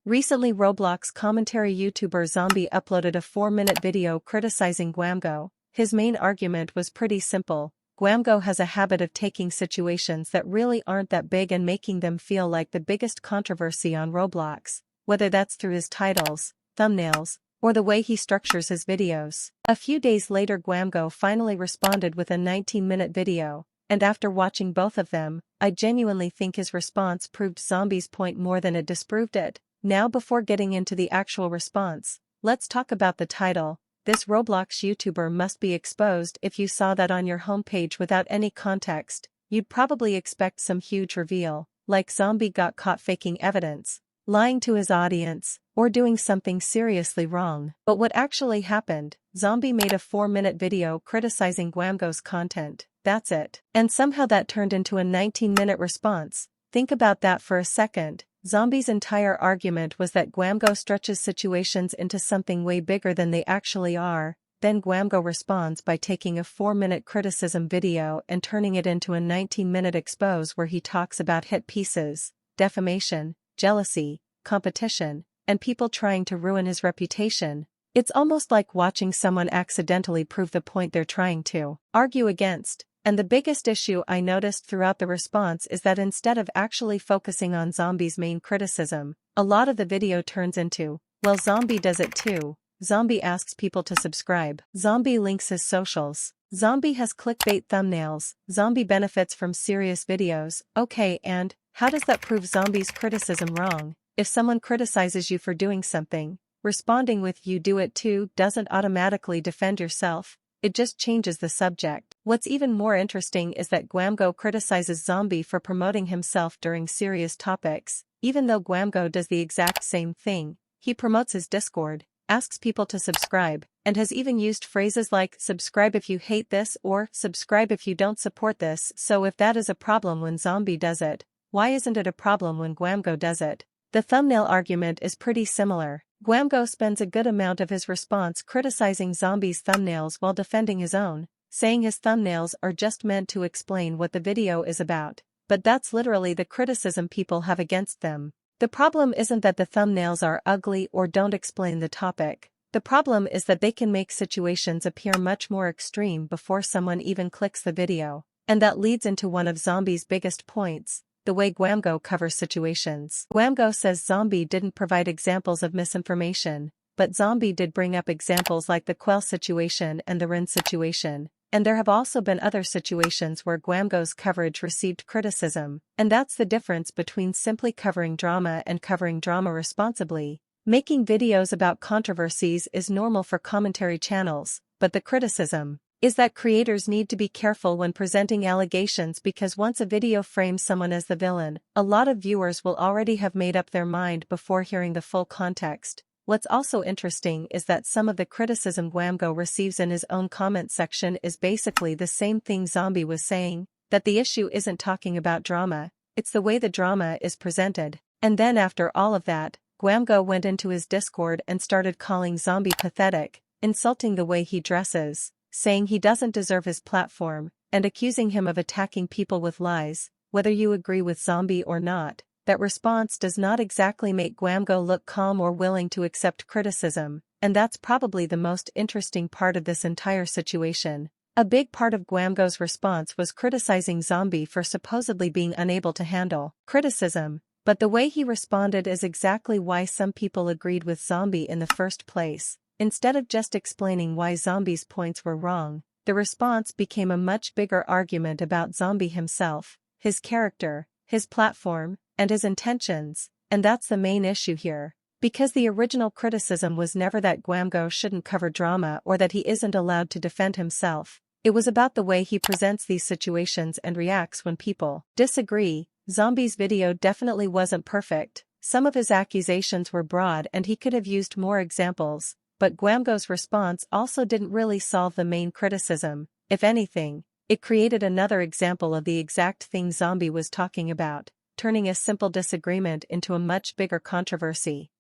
Recently, Roblox commentary YouTuber Zombie uploaded a 4-minute video criticizing Gwamgo. His main argument was pretty simple. Gwamgo has a habit of taking situations that really aren't that big and making them feel like the biggest controversy on Roblox, whether that's through his titles, thumbnails, or the way he structures his videos. A few days later, Gwamgo finally responded with a 19-minute video, and after watching both of them, I genuinely think his response proved Zombie's point more than it disproved it. Now, before getting into the actual response, let's talk about the title. This Roblox YouTuber must be exposed. If you saw that on your homepage without any context, you'd probably expect some huge reveal, like Zombie got caught faking evidence, lying to his audience, or doing something seriously wrong. But what actually happened? Zombie made a 4-minute video criticizing Gwamgo's content. That's it. And somehow that turned into a 19-minute response. Think about that for a second. Zombie's entire argument was that Gwamgo stretches situations into something way bigger than they actually are. Then Gwamgo responds by taking a 4-minute criticism video and turning it into a 19-minute expose where he talks about hit pieces, defamation, jealousy, competition, and people trying to ruin his reputation. It's almost like watching someone accidentally prove the point they're trying to argue against. And the biggest issue I noticed throughout the response is that instead of actually focusing on Zombie's main criticism, a lot of the video turns into, well, Zombie does it too. Zombie asks people to subscribe. Zombie links his socials. Zombie has clickbait thumbnails. Zombie benefits from serious videos. Okay, and how does that prove Zombie's criticism wrong? If someone criticizes you for doing something, responding with "you do it too" doesn't automatically defend yourself. It just changes the subject. What's even more interesting is that Gwamgo criticizes Zombie for promoting himself during serious topics, even though Gwamgo does the exact same thing. He promotes his Discord, asks people to subscribe, and has even used phrases like "subscribe if you hate this" or "subscribe if you don't support this." So if that is a problem when Zombie does it, why isn't it a problem when Gwamgo does it? The thumbnail argument is pretty similar. Gwamgo spends a good amount of his response criticizing Zombie's thumbnails while defending his own, saying his thumbnails are just meant to explain what the video is about. But that's literally the criticism people have against them. The problem isn't that the thumbnails are ugly or don't explain the topic. The problem is that they can make situations appear much more extreme before someone even clicks the video. And that leads into one of Zombie's biggest points: the way Gwamgo covers situations. Gwamgo says Zombie didn't provide examples of misinformation, but Zombie did bring up examples like the Quell situation and the Rin situation, and there have also been other situations where Gwamgo's coverage received criticism, and that's the difference between simply covering drama and covering drama responsibly. Making videos about controversies is normal for commentary channels, but the criticism is that creators need to be careful when presenting allegations, because once a video frames someone as the villain, a lot of viewers will already have made up their mind before hearing the full context. What's also interesting is that some of the criticism Gwamgo receives in his own comment section is basically the same thing Zombie was saying, that the issue isn't talking about drama, it's the way the drama is presented. And then after all of that, Gwamgo went into his Discord and started calling Zombie pathetic, insulting the way he dresses, saying he doesn't deserve his platform, and accusing him of attacking people with lies. Whether you agree with Zombie or not, that response does not exactly make Gwamgo look calm or willing to accept criticism, and that's probably the most interesting part of this entire situation. A big part of Gwamgo's response was criticizing Zombie for supposedly being unable to handle criticism, but the way he responded is exactly why some people agreed with Zombie in the first place. Instead of just explaining why Zombie's points were wrong, the response became a much bigger argument about Zombie himself, his character, his platform, and his intentions, and that's the main issue here. Because the original criticism was never that Gwamgo shouldn't cover drama or that he isn't allowed to defend himself. It was about the way he presents these situations and reacts when people disagree. Zombie's video definitely wasn't perfect. Some of his accusations were broad and he could have used more examples. But Gwamgo's response also didn't really solve the main criticism. If anything, it created another example of the exact thing Zombie was talking about, turning a simple disagreement into a much bigger controversy.